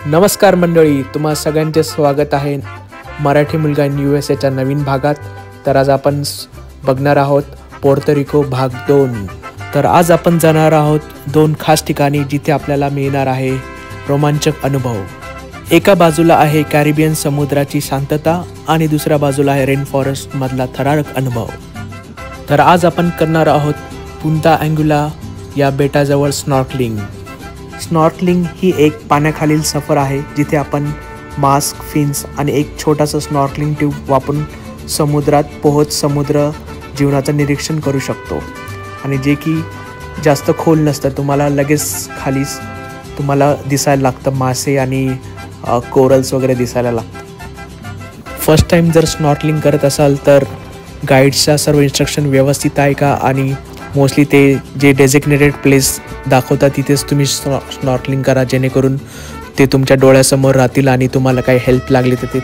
नमस्कार मंडळी, तुम्हा सगळ्यांचे स्वागत आहे मराठी मुलगा USA नवीन भागात. तर आज आपण बघणार आहोत पोर्तो रिको भाग 2. तर आज आपण जाणार आहोत 2 खास ठिकाणी जिथे आपल्याला मिळणार आहे रोमांचक अनुभव. एका बाजूला आहे कॅरिबियन समुद्राची शांतता आणि दुसऱ्या बाजूला आहे रेन फॉरेस्ट मधला थरारक अनुभव. तर आज आपण करणार आहोत पुंता अँगुला या बेटाजवळ स्नॉर्कलिंग. स्नॉर्कलिंग ही एक पाण्याखालील सफर आहे जिथे आपण मास्क, फिन्स आणि एक छोटासा स्नॉर्कलिंग ट्यूब वापरून समुद्रात पोहोच समुद्र जीवनाचं निरीक्षण करू शकतो. आणि जे की जास्त खोल नसतं, तुम्हाला लगेच खाली तुम्हाला दिसायला लागतं मासे आणि कोरल्स वगैरे दिसायला लागतं. फर्स्ट टाइम जर स्नॉर्कलिंग करत असाल तर गाईड्सच्या सर्व इन्स्ट्रक्शन व्यवस्थित आहे का, आणि मोस्टली ते जे डेझिग्नेटेड प्लेस दाखवतात तिथेच तुम्ही स्नॉर्कलिंग करा, जेणेकरून ते तुमच्या डोळ्यासमोर राहतील आणि तुम्हाला काही हेल्प लागली तर ते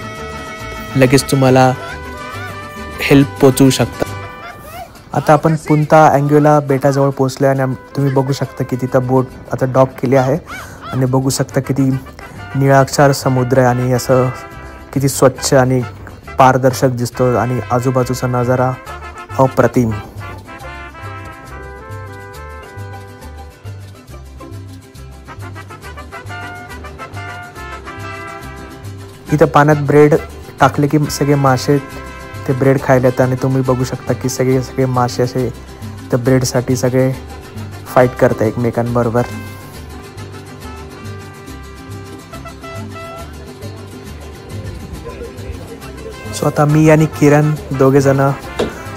लगेच तुम्हाला हेल्प पोचवू शकता. आता आपण पुंता अँगुला बेटाजवळ पोहोचलो आणि तुम्ही बघू शकता की तिथं बोट आता डॉक केली आहे आणि बघू शकता किती निळाक्षार समुद्र आहे आणि असं किती स्वच्छ आणि पारदर्शक दिसतो आणि आजूबाजूचा नजारा अप्रतिम. इथं पाण्यात ब्रेड टाकले की सगळे मासे ते ब्रेड खायला येतात आणि तुम्ही बघू शकता की सगळे मासे असे त्या ब्रेडसाठी सगळे फाईट करतात एकमेकांबरोबर. सो आता मी आणि किरण दोघेजण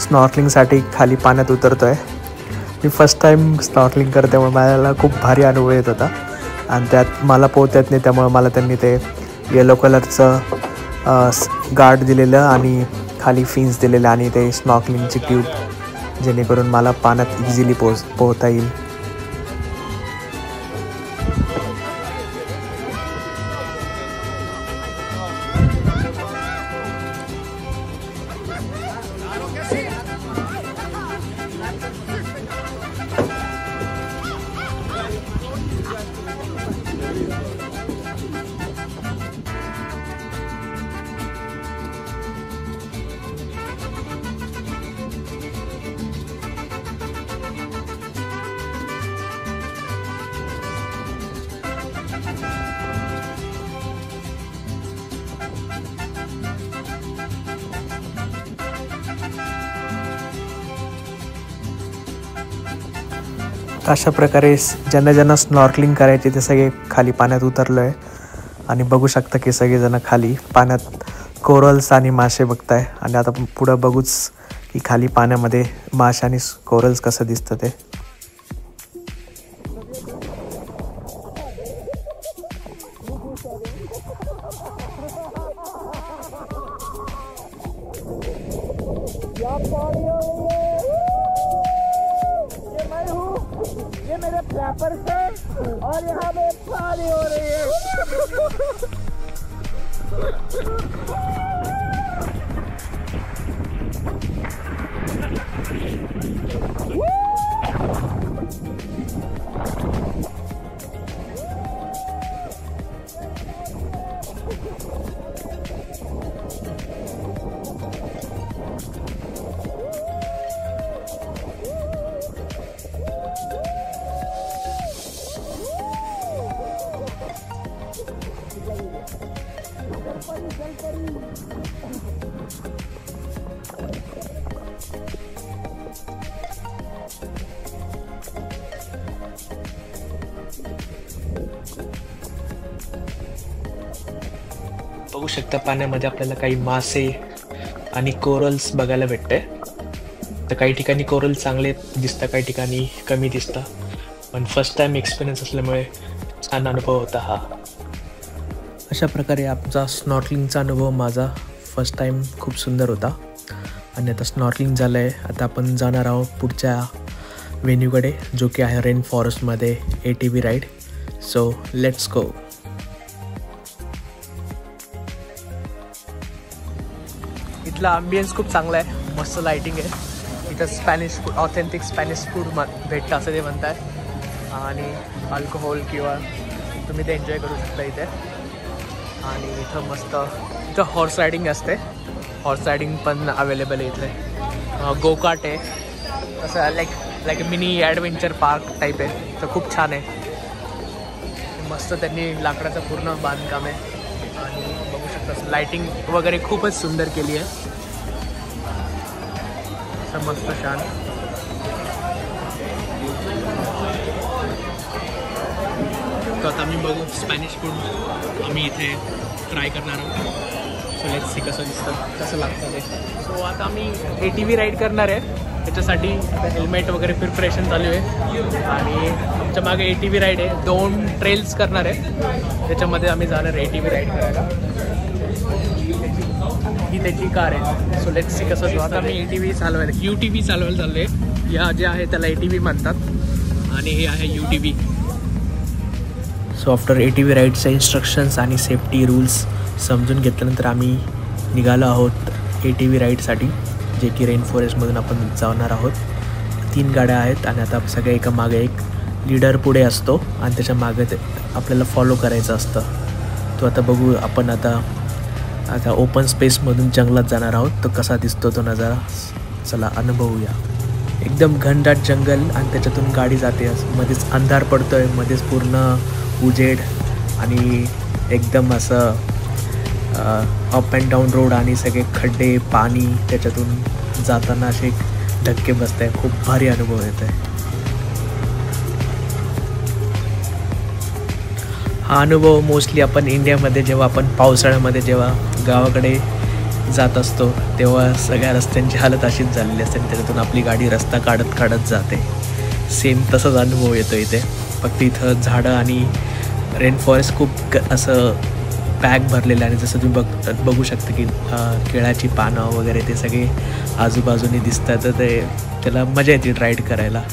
स्नॉर्कलिंगसाठी खाली पाण्यात उतरतोय. मी फर्स्ट टाइम स्नॉर्कलिंग करत्यामुळे मला खूप भारी अनुभव येत होता आणि त्यात मला पोहता येत नाही, त्यामुळे मला त्यांनी ते येलो कलरचं गार्ड दिलेलं आणि खाली फिन्स दिलेलं आणि ते स्नॉर्कलिंगची ट्यूब, जेणेकरून मला पाण्यात इझिली पोहता येईल. अशा प्रकारे ज्यांना स्नॉर्कलिंग करायचे ते सगळे खाली पाण्यात उतरलो आहे आणि बघू शकता की सगळेजण खाली पाण्यात कोरल्स आणि मासे बघताय. आणि आता पुढं बघूच की खाली पाण्यामध्ये मासे आणि कोरल्स कसं दिसतं ते. ये मेरे फ्लैपर से और यहाँ पे पानी हो रही है. बघू शकता पाण्यामध्ये आपल्याला काही मासे आणि कोरल्स बघायला भेटते. तर काही ठिकाणी कोरल चांगले दिसतात, काही ठिकाणी कमी दिसतं, पण फर्स्ट टाइम एक्सपिरियन्स असल्यामुळे छान अनुभव होता हा. अशा प्रकारे आमचा स्नॉर्कलिंगचा अनुभव माझा फर्स्ट टाइम खूप सुंदर होता. आणि आता स्नॉर्कलिंग झालं आहे, आता आपण जाणार आहोत पुढच्या व्हेन्यूकडे, जो की आहे रेन फॉरेस्टमध्ये ATV ride. So let's go. इथला अम्बियन्स खूप चांगला आहे, मस्त लाइटिंग आहे. इथं Spanish food, authentic Spanish food भेटतं असं ते म्हणतात. आणि अल्कोहोल किंवा तुम्ही ते एन्जॉय करू शकता इथे. आणि इथं मस्त इथं हॉर्स रायडिंग असते. हॉर्स रायडिंग पण अवेलेबल आहे इथे. गोकाट आहे, तसं like mini adventure park type आहे. तर खूप छान आहे. मस्त त्यांनी लाकडाचं पूर्ण बांधकाम आहे. आणि बघू शकता लाइटिंग वगैरे खूपच सुंदर केली आहे. असं मस्त छान. तर आता आम्ही बघू स्पॅनिश फूड आम्ही इथे ट्राय करणार आहोत. सो लेट्स सी कसं दिसतं, कसं लागतं ते. सो आता आम्ही ATV राईड करणार आहे. त्याच्यासाठी आता हेल्मेट वगैरे प्रिपरेशन चालू आहे. आणि आमच्या मागे ATV राईड आहे. 2 ट्रेल्स करणार आहे. त्याच्यामध्ये आम्ही जाणार ATV राईड करायला. ही त्याची कार आहे. सो लेट्स सी कसं. आता आम्ही UTV चालवायला चाललो आहे. या जे आहे त्याला ATV म्हणतात. आणि हे आहे UTV. सो आफ्टर ATV राईडचे इन्स्ट्रक्शन्स आणि सेफ्टी रूल्स समजून घेतल्यानंतर आम्ही निघालो आहोत ATV राईडसाठी, जे की रेन फॉरेस्टमधून आपण जाणार आहोत. 3 गाड्या आहेत आणि आता सगळ्या एका मागे एक लीडर पुढे असतो आणि त्याच्या मागे ते आपल्याला फॉलो करायचं असतं. तो आता बघू आपण आता ओपन स्पेसमधून जंगलात जाणार आहोत. तो कसा दिसतो तो नजारा, चला अनुभवूया. एकदम घनदाट जंगल आणि त्याच्यातून गाडी जाते. मध्येच अंधार पडतोय, मध्येच पूर्ण उजेड आणि एकदम असं अप अँड डाऊन रोड आणि सगळे खड्डे, पाणी, त्याच्यातून जाताना असे धक्के बसत आहे. खूप भारी अनुभव येत आहे. हा अनुभव मोस्टली आपण इंडियामध्ये जेव्हा आपण पावसाळ्यामध्ये जेव्हा गावाकडे जात असतो तेव्हा सगळ्या रस्त्यांची हालत अशीच झालेली असते. त्याच्यातून आपली गाडी रस्ता काढत जाते. सेम तसाच अनुभव येतो इथे. फक्त इथं झाडं आणि रेन फॉरेस्ट खूप असं पॅक भरलेलं आहे. आणि जसं तुम्ही बघू शकता की केळाची पानं वगैरे ते सगळे आजूबाजूने दिसतात. तर त्याला मजा येते राईड करायला.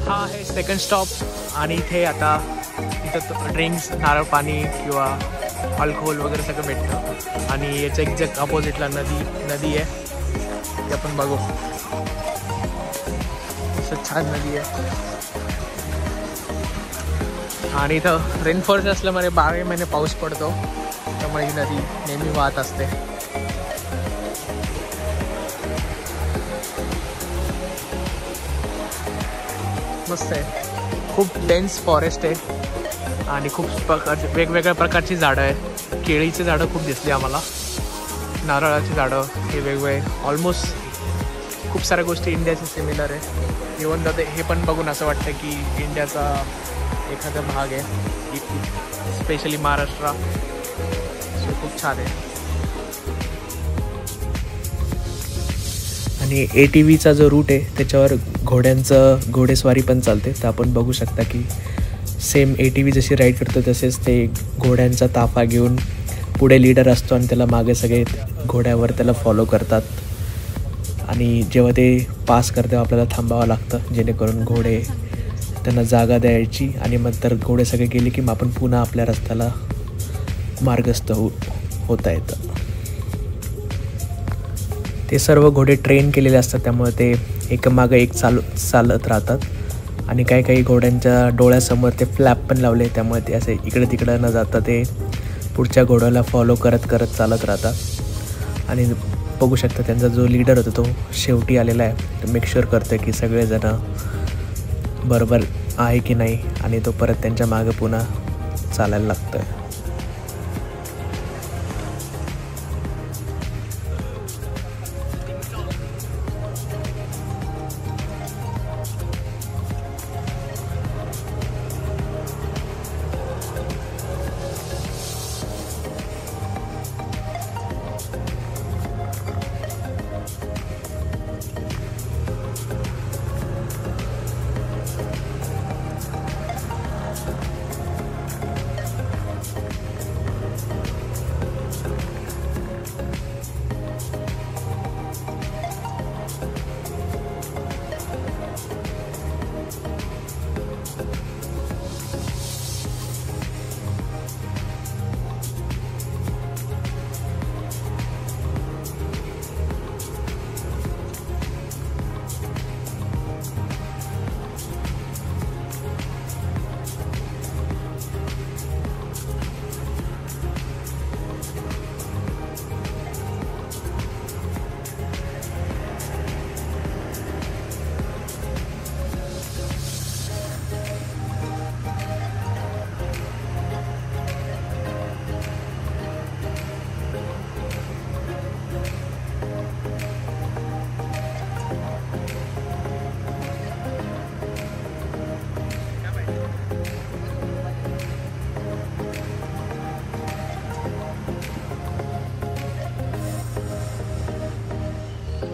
हा आहे सेकंड स्टॉप. आणि इथे आता इथं ड्रिंक्स, नारळ पाणी किंवा अल्कोहोल वगैरे सगळं भेटतं. आणि याच्या एक्झॅक्ट अपोजिटला नदी आहे. ते आपण बघू. असं छान नदी आहे. आणि इथं रेन फॉरेस्ट असल्यामुळे 12 महिने पाऊस पडतो. त्यामुळे ही नदी नेहमी वाहत असते. मस्त आहे. खूप डेन्स फॉरेस्ट आहे आणि खूप वेगवेगळ्या प्रकारची झाडं आहे. केळीची झाडं खूप दिसली आम्हाला, नारळाची झाडं हे वेगवेगळे. ऑलमोस्ट खूप साऱ्या गोष्टी इंडियाच्या सिमिलर आहे. इवन तर हे पण बघून असं वाटतं की इंडियाचा एखादा भाग आहे, स्पेशली महाराष्ट्र. सो खूप छान आहे. आणि ATVचा जो रूट आहे त्याच्यावर घोडेस्वारी पण चालते. तर आपण बघू शकता की सेम ATV जशी राईड करतो तसेच ते घोड्यांचा ताफा घेऊन पुढे लीडर असतो आणि त्याला मागे सगळे घोड्यावर त्याला फॉलो करतात आणि जेव्हा ते पास करते आपल्याला थांबावं लागतं जेणेकरून घोडे त्यांना जागा द्यायची आणि नंतर घोडे सगळे गेले की मग आपण पुन्हा आपल्या रस्त्याला मार्गस्थ होता येतं. ते सर्व घोडे ट्रेन केलेले असतात त्यामुळे ते एकमागं एक चालत राहतात आणि काही घोड्यांच्या डोळ्यासमोर ते फ्लॅप पण लावले त्यामुळे ते असे इकडे तिकडं न जाता ते पुढच्या घोड्याला फॉलो करत चालत राहतात. आणि बघू शकता त्यांचा जो लीडर होता तो शेवटी आलेला आहे. तो मेक शुअर करतो की सगळेजण बरोबर आहे की नाही आणि तो परत त्यांच्या मागे पुन्हा चालायला लागतो आहे.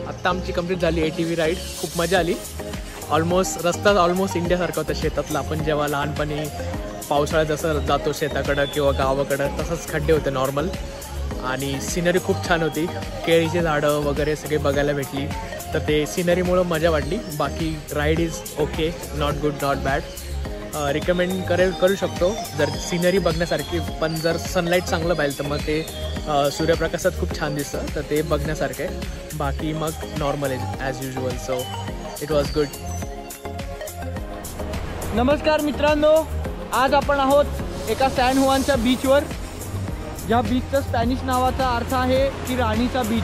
आत्ता आमची कंप्लीट झाली ATV राईड. खूप मजा आली. रस्ता ऑलमोस्ट इंडियासारखा होता शेतातला. आपण जेव्हा लहानपणी पावसाळ्यात जसं जातो शेताकडं किंवा गावाकडं तसंच खड्डे होते नॉर्मल. आणि सिनरी खूप छान होती. केळीची झाडं वगैरे सगळे बघायला भेटली तर ते सिनरीमुळं मजा वाटली. बाकी ride is okay, not good not bad. Recommend करू शकतो जर सिनरी बघण्यासारखी. पण जर सनलाईट चांगलं पाहिजे तर मग ते सूर्यप्रकाशात खूप छान दिसतं तर ते बघण्यासारखं आहे. बाकी मग नॉर्मल आहे as usual. So it was good. नमस्कार मित्रांनो, आज आपण आहोत एका सॅन हुआनच्या बीचवर. ज्या बीचचं स्पॅनिश नावाचा अर्थ आहे की राणीचा बीच.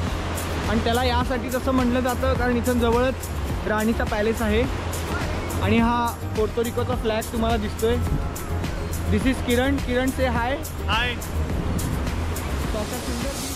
आणि त्याला यासाठी तसं म्हटलं जातं कारण इथून जवळच राणीचा पॅलेस आहे. आणि हा पोर्तो रिकोचा फ्लॅग तुम्हाला दिसतोय. दिस इज किरण. किरण से हाय. हाय. सुंदर